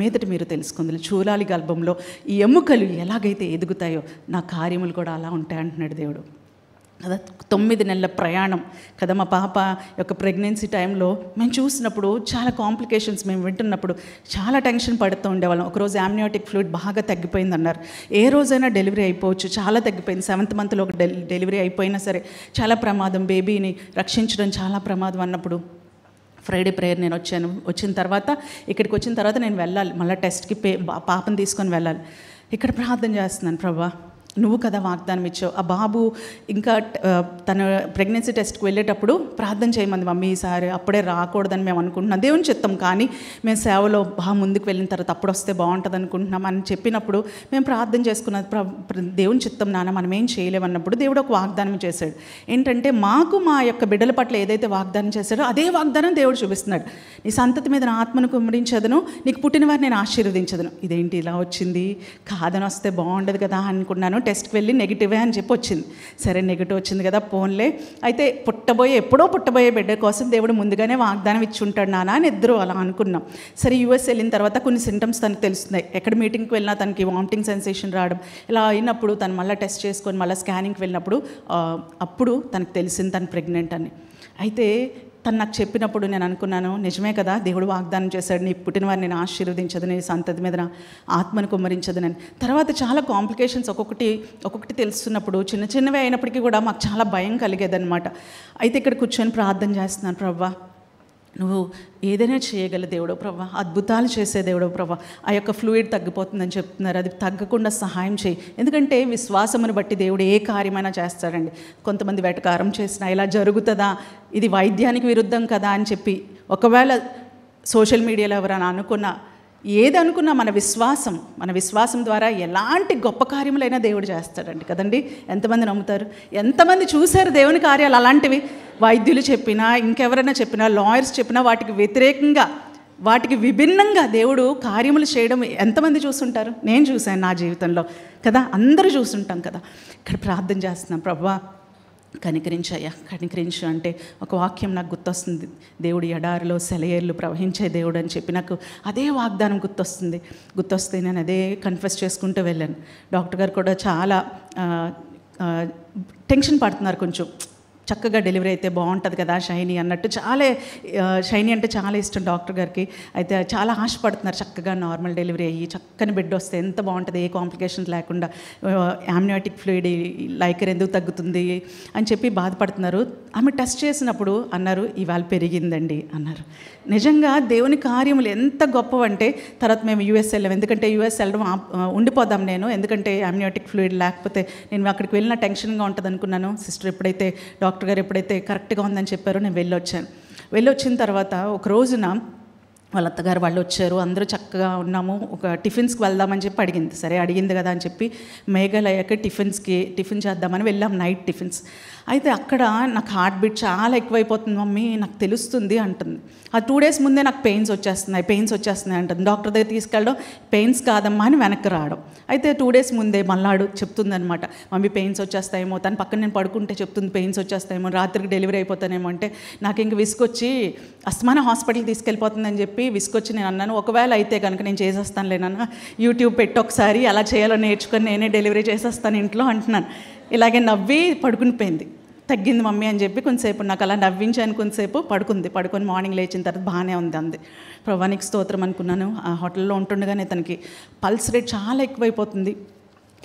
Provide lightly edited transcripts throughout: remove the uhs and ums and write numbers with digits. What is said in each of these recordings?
మీదట మీరు తెలుసుకుంది చూలాలి గర్భంలో ఈ ఎముకలు ఎలాగైతే ఎదుగుతాయో నా కార్యములు కూడా అలా ఉంటాయి అంటున్నాడు దేవుడు కదా. 9 నెలల ప్రయాణం కదా. మా పాప యొక్క ప్రెగ్నెన్సీ టైంలో మేము చూసినప్పుడు చాలా కాంప్లికేషన్స్ మేము వింటున్నప్పుడు చాలా టెన్షన్ పడుతూ ఉండేవాళ్ళం. ఒకరోజు యామ్నియోటిక్ ఫ్లూయిడ్ బాగా తగ్గిపోయింది అన్నారు. ఏ రోజైనా డెలివరీ అయిపోవచ్చు, చాలా తగ్గిపోయింది. 7th మంత్లో ఒక డెలివరీ అయిపోయినా సరే చాలా ప్రమాదం, బేబీని రక్షించడం చాలా ప్రమాదం అన్నప్పుడు ఫ్రైడే ప్రేయర్ నేను వచ్చిన తర్వాత ఇక్కడికి వచ్చిన తర్వాత నేను వెళ్ళాలి, మళ్ళీ టెస్ట్కి పాపను తీసుకొని వెళ్ళాలి. ఇక్కడ ప్రార్థన చేస్తున్నాను, ప్రభా నువ్వు కదా వాగ్దానం ఇచ్చావు. ఆ బాబు ఇంకా తన ప్రెగ్నెన్సీ టెస్ట్కి వెళ్ళేటప్పుడు ప్రార్థన చేయమంది మమ్మీ, ఈసారి అప్పుడే రాకూడదని మేము అనుకుంటున్నాం, దేవుని చిత్తం, కానీ మేము సేవలో బాగా ముందుకు వెళ్ళిన తర్వాత అప్పుడు వస్తే బాగుంటుంది అనుకుంటున్నాం అని చెప్పినప్పుడు మేము ప్రార్థన చేసుకున్నది దేవుని చిత్తం నాన్న, మనం ఏం చేయలేమన్నప్పుడు దేవుడు ఒక వాగ్దానం చేశాడు. ఏంటంటే మాకు మా యొక్క బిడ్డల పట్ల ఏదైతే వాగ్దానం చేశాడో అదే వాగ్దానం దేవుడు చూపిస్తున్నాడు. నీ సంతతి మీద నా ఆత్మను కుమ్మరించదను, నీకు పుట్టిన వారిని నేను ఆశీర్వదించదను. ఇదేంటి ఇలా వచ్చింది, కాదని వస్తే బాగుండదు కదా అనుకున్నాను. టెస్ట్కి వెళ్ళి నెగిటివే అని చెప్పి వచ్చింది. సరే నెగిటివ్ వచ్చింది కదా పోన్లే, అయితే ఎప్పుడో పుట్టబోయే బిడ్డ కోసం దేవుడు ముందుగానే వాగ్దానం ఇచ్చి ఉంటాడు నాన్న అని ఇద్దరు అలా అనుకున్నాం. సరే యూఎస్ వెళ్ళిన తర్వాత కొన్ని సింటమ్స్ తనకు తెలుస్తున్నాయి. ఎక్కడ మీటింగ్కి వెళ్ళినా తనకి వామిటింగ్ సెన్సేషన్ రావడం ఇలా అయినప్పుడు తను మళ్ళీ టెస్ట్ చేసుకొని మళ్ళీ స్కానింగ్కి వెళ్ళినప్పుడు అప్పుడు తనకు తెలిసింది తను ప్రెగ్నెంట్ అని. అయితే తను నాకు చెప్పినప్పుడు నేను అనుకున్నాను, నిజమే కదా, దేవుడు వాగ్దానం చేశాడు, నీ పుట్టిన వారిని నేను ఆశీర్వదించదు, నీ సంతతి మీద నా ఆత్మను కుమ్మరించదని. తర్వాత చాలా కాంప్లికేషన్స్ ఒక్కొక్కటి తెలుస్తున్నప్పుడు చిన్నవే అయినప్పటికీ కూడా మాకు చాలా భయం కలిగేదన్నమాట. అయితే ఇక్కడ కూర్చొని ప్రార్థన చేస్తున్నాను, ప్రభా నువ్వు ఏదైనా చేయగల దేవుడు ప్రభా, అద్భుతాలు చేసే దేవుడు ప్రభా. ఆ యొక్క ఫ్లూయిడ్ తగ్గిపోతుందని చెప్తున్నారు, అది తగ్గకుండా సహాయం చేయి. ఎందుకంటే విశ్వాసమును బట్టి దేవుడు ఏ కార్యమైనా చేస్తాడండి. కొంతమంది వెటకారం చేసినా ఇలా జరుగుతుందా, ఇది వైద్యానికి విరుద్ధం కదా అని చెప్పి ఒకవేళ సోషల్ మీడియాలో ఎవరైనా ఏదనుకున్నా మన విశ్వాసం ద్వారా ఎలాంటి గొప్ప కార్యములైనా దేవుడు చేస్తాడండి కదండి. ఎంతమంది నమ్ముతారు? ఎంతమంది చూశారు దేవుని కార్యాలు అలాంటివి? వైద్యులు చెప్పినా, ఇంకెవరైనా చెప్పినా, లాయర్స్ చెప్పినా వాటికి వ్యతిరేకంగా, వాటికి విభిన్నంగా దేవుడు కార్యములు చేయడం ఎంతమంది చూస్తుంటారు? నేను చూశాను నా జీవితంలో కదా, అందరూ చూస్తుంటాం కదా. ఇక్కడ ప్రార్థన చేస్తున్నాం, ప్రభా కనికరించు అంటే ఒక వాక్యం నాకు గుర్తొస్తుంది. దేవుడు ఎడారిలో సెలయేర్లు ప్రవహించే దేవుడు అని చెప్పి నాకు అదే వాగ్దానం గుర్తొస్తే నేను అదే కన్ఫెస్ చేసుకుంటూ వెళ్ళాను. డాక్టర్ గారు కూడా చాలా టెన్షన్ పడుతున్నారు, కొంచెం చక్కగా డెలివరీ అయితే బాగుంటుంది కదా షైనీ అన్నట్టు. షైనీ అంటే చాలా ఇష్టం డాక్టర్ గారికి. అయితే చాలా ఆశపడుతున్నారు చక్కగా నార్మల్ డెలివరీ అయ్యి చక్కని బిడ్డ వస్తే ఎంత బాగుంటుంది, ఏ కాంప్లికేషన్స్ లేకుండా, యామ్నియోటిక్ ఫ్లూయిడ్ లైకర్ ఎందుకు తగ్గుతుంది అని చెప్పి బాధపడుతున్నారు. ఆమె టెస్ట్ చేసినప్పుడు అన్నారు, ఇవాళ పెరిగిందండి అన్నారు. నిజంగా దేవుని కార్యములు ఎంత గొప్పవంటే తర్వాత మేము యూఎస్ వెళ్ళాం. ఎందుకంటే యూఎస్ వెళ్ళడం ఉండిపోదాం నేను, ఎందుకంటే యామ్నియోటిక్ ఫ్లూయిడ్ లేకపోతే నేను అక్కడికి వెళ్ళిన టెన్షన్గా ఉంటుంది అనుకున్నాను. సిస్టర్ డాక్టర్ గారు ఎప్పుడైతే కరెక్ట్గా ఉందని చెప్పారో నేను వెళ్ళొచ్చిన తర్వాత ఒక రోజున వాళ్ళ అత్తగారు వాళ్ళు వచ్చారు, అందరూ చక్కగా ఉన్నాము. ఒక టిఫిన్స్కి వెళ్దామని చెప్పి అడిగింది. సరే అడిగింది కదా అని చెప్పి మేఘాలయకి టిఫిన్ చేద్దామని వెళ్ళాం, నైట్ టిఫిన్స్. అయితే అక్కడ నాకు హార్ట్ బీట్ చాలా ఎక్కువైపోతుంది మమ్మీ, నాకు తెలుస్తుంది అంటుంది. ఆ 2 days ముందే నాకు పెయిన్స్ వచ్చేస్తున్నాయి అంటుంది. డాక్టర్ దగ్గర తీసుకెళ్ళడం, పెయిన్స్ కాదమ్మా అని వెనక్కి రావడం. అయితే 2 days ముందే మళ్ళాడు చెప్తుంది అనమాట, మమ్మీ పెయిన్స్ వచ్చేస్తాయేమో, తన పక్కన నేను పడుకుంటే చెప్తుంది పెయిన్స్ వచ్చేస్తాయేమో, రాత్రికి డెలివరీ అయిపోతానేమో అంటే నాకు ఇంక విసుకొచ్చి అస్తమానం హాస్పిటల్కి తీసుకెళ్ళిపోతుందని చెప్పి విసుకొచ్చి నేను అన్నాను, ఒకవేళ అయితే కనుక నేను చేసేస్తానులేనన్నా, యూట్యూబ్ పెట్టి ఒకసారి అలా చేయాలో నేర్చుకొని నేనే డెలివరీ చేసేస్తాను ఇంట్లో అంటున్నాను. ఇలాగే నవ్వి పడుకునిపోయింది. తగ్గింది మమ్మీ అని చెప్పి కొంతసేపు నాకు అలా నవ్వించాను, కొంతసేపు పడుకొని మార్నింగ్ లేచిన తర్వాత బాగానే ఉంది అంది. ప్రభానికి స్తోత్రం అనుకున్నాను. ఆ హోటల్లో ఉంటుండగానే తనకి పల్స్ రేట్ చాలా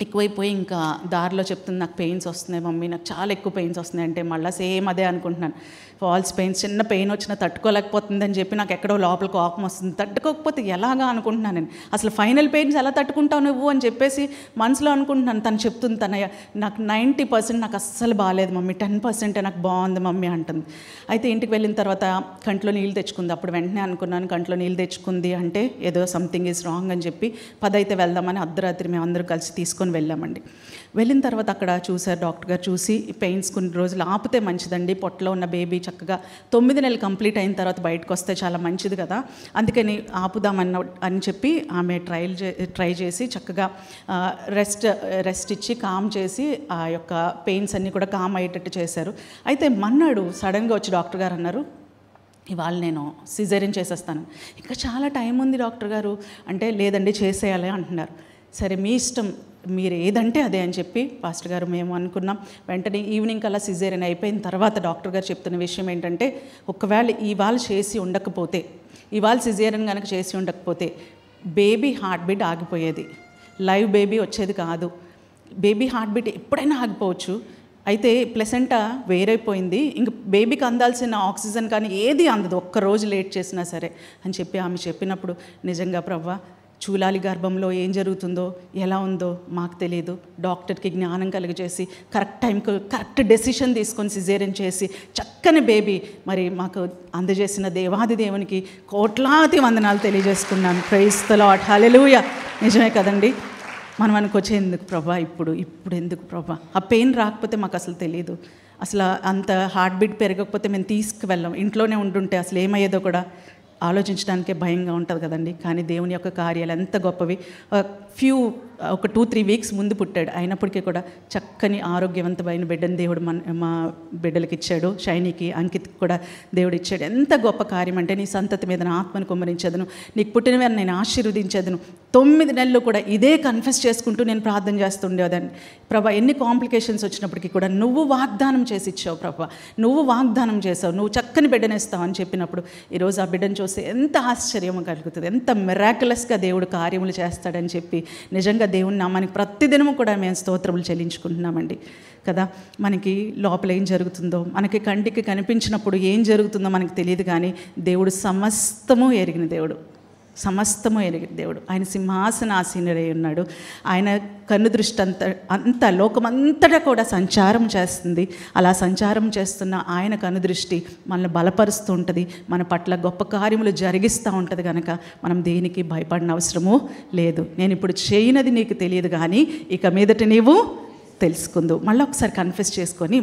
ఎక్కువైపోయి ఇంకా దారిలో చెప్తుంది, నాకు పెయిన్స్ వస్తున్నాయి మమ్మీ, నాకు చాలా ఎక్కువ పెయిన్స్ వస్తున్నాయి అంటే మళ్ళీ సేమ్ అదే అనుకుంటున్నాను. ఫాల్స్ పెయిన్స్, చిన్న పెయిన్ వచ్చినా తట్టుకోలేకపోతుందని చెప్పి నాకు ఎక్కడో లోపల కోపం వస్తుంది. తట్టుకోకపోతే ఎలాగా అనుకుంటున్నాను నేను, అసలు ఫైనల్ పెయిన్స్ ఎలా తట్టుకుంటావు నువ్వు అని చెప్పేసి మనసులో అనుకుంటున్నాను. తను చెప్తుంది, నాకు 90% నాకు అస్సలు బాగాలేదు మమ్మీ, 10% నాకు బాగుంది మమ్మీ అంటుంది. అయితే ఇంటికి వెళ్ళిన తర్వాత కంట్లో నీళ్ళు తెచ్చుకుంది. అప్పుడు వెంటనే అనుకున్నాను, కంట్లో నీళ్ళు తెచ్చుకుంది అంటే ఏదో సంథింగ్ ఈజ్ రాంగ్ అని చెప్పి 10 అయితే వెళ్దామని అర్ధరాత్రి మేము అందరూ కలిసి తీసుకొని వెళ్ళామండి. వెళ్ళిన తర్వాత అక్కడ చూశారు డాక్టర్ గారు, చూసి పెయిన్స్ కొన్ని రోజులు ఆపితే మంచిదండి, పొట్టలో ఉన్న బేబీ చక్కగా 9 నెలలు కంప్లీట్ అయిన తర్వాత బయటకు వస్తే చాలా మంచిది కదా, అందుకని ఆపుదామని చెప్పి ఆమె ట్రై చేసి చక్కగా రెస్ట్ ఇచ్చి కామ్ చేసి ఆ యొక్క పెయిన్స్ అన్నీ కూడా కామ్ అయ్యేటట్టు చేశారు. అయితే మన్నాడు సడన్గా వచ్చి డాక్టర్ గారు అన్నారు, ఇవాళ నేను సిజేరియన్ చేసేస్తాను. ఇంకా చాలా టైం ఉంది డాక్టర్ గారు అంటే, లేదండి చేసేయాలి అంటున్నారు. సరే మీ ఇష్టం, మీరు ఏదంటే అదే అని చెప్పి పాస్టర్ గారు మేము అనుకున్నాం. వెంటనే ఈవినింగ్ అలా సిజేరియన్ అయిపోయిన తర్వాత డాక్టర్ గారు చెప్తున్న విషయం ఏంటంటే, ఒకవేళ ఇవాళ చేసి ఉండకపోతే, ఇవాళ సిజేరియన్ కనుక చేసి ఉండకపోతే బేబీ హార్ట్ బీట్ ఆగిపోయేది, లైవ్ బేబీ వచ్చేది కాదు. బేబీ హార్ట్ బీట్ ఎప్పుడైనా ఆగిపోవచ్చు. అయితే ప్లెసెంటా వేరైపోయింది, ఇంక బేబీకి అందాల్సిన ఆక్సిజన్ కానీ ఏది అందదు ఒక్కరోజు లేట్ చేసినా సరే అని చెప్పి ఆమె చెప్పినప్పుడు, నిజంగా ప్రవ్వా చూలాలి గర్భంలో ఏం జరుగుతుందో ఎలా ఉందో మాకు తెలియదు. డాక్టర్కి జ్ఞానం కలిగజేసి కరెక్ట్ టైంకి కరెక్ట్ డెసిషన్ తీసుకొని సిజేరియన్ చేసి చక్కని బేబీ మరి మాకు అందజేసిన దేవాది దేవునికి కోట్లాది వందనాలు తెలియజేసుకున్నాను. ప్రైజ్ ది లార్డ్, హల్లెలూయా. నిజమే కదండి. మనం అనుకొచ్చే ఎందుకు ప్రభా ఇప్పుడు ఎందుకు ప్రభా, ఆ పెయిన్ రాకపోతే మాకు అసలు తెలియదు. అసలు అంత హార్ట్ బీట్ పెరగకపోతే మేము తీసుకువెళ్ళాం. ఇంట్లోనే ఉంటుంటే అసలు ఏమయ్యేదో కూడా ఆలోచించడానికే భయంగా ఉంటుంది కదండి. కానీ దేవుని యొక్క కార్యాలు ఎంత గొప్పవి. ఒక 2-3 వీక్స్ ముందు పుట్టాడు, అయినప్పటికీ కూడా చక్కని ఆరోగ్యవంతమైన బిడ్డని దేవుడు మా బిడ్డలకి ఇచ్చాడు. షైనీకి, అంకిత్కి కూడా దేవుడు ఇచ్చాడు. ఎంత గొప్ప కార్యం అంటే, నీ సంతతి మీద నా ఆత్మను కుమ్మరించదును, నీకు పుట్టిన వారిని నేను ఆశీర్వదించదును. 9 నెలలు కూడా ఇదే కన్ఫెస్ చేసుకుంటూ నేను ప్రార్థన చేస్తుండేదాన్ని. ప్రభా ఎన్ని కాంప్లికేషన్స్ వచ్చినప్పటికీ కూడా నువ్వు వాగ్దానం చేసి ఇచ్చావు ప్రభా, నువ్వు వాగ్దానం చేసావు, నువ్వు చక్కని బిడ్డనిస్తావు అని చెప్పినప్పుడు ఈరోజు ఆ బిడ్డను చూస్తే ఎంత ఆశ్చర్యం కలుగుతుంది, ఎంత మిరాకులస్గా దేవుడు కార్యములు చేస్తాడని చెప్పి నిజంగా దేవుని నామానికి ప్రతిదినము కూడా మేము స్తోత్రములు చెల్లించుకుంటున్నామండి కదా. మనకి లోపల ఏం జరుగుతుందో, మనకి కంటికి కనిపించినప్పుడు ఏం జరుగుతుందో మనకు తెలియదు, కానీ దేవుడు సమస్తము ఎరిగిన దేవుడు, సమస్తము ఎరిగిన దేవుడు. ఆయన సింహాసనాసీనుడై ఉన్నాడు. ఆయన కన్ను దృష్టి అంత లోకమంతటా కూడా సంచారం చేస్తుంది. అలా సంచారం చేస్తున్న ఆయన కన్ను దృష్టి మనల్ని బలపరుస్తూ ఉంటుంది, మన పట్ల గొప్ప కార్యములు జరిగిస్తూ ఉంటుంది. కనుక మనం దేనికి భయపడిన అవసరము లేదు. నేను ఇప్పుడు చేయనది నీకు తెలియదు, కానీ ఇక మీదట నీవు తెలుసుకుందు. మళ్ళీ ఒకసారి కన్ఫెస్ చేసుకొని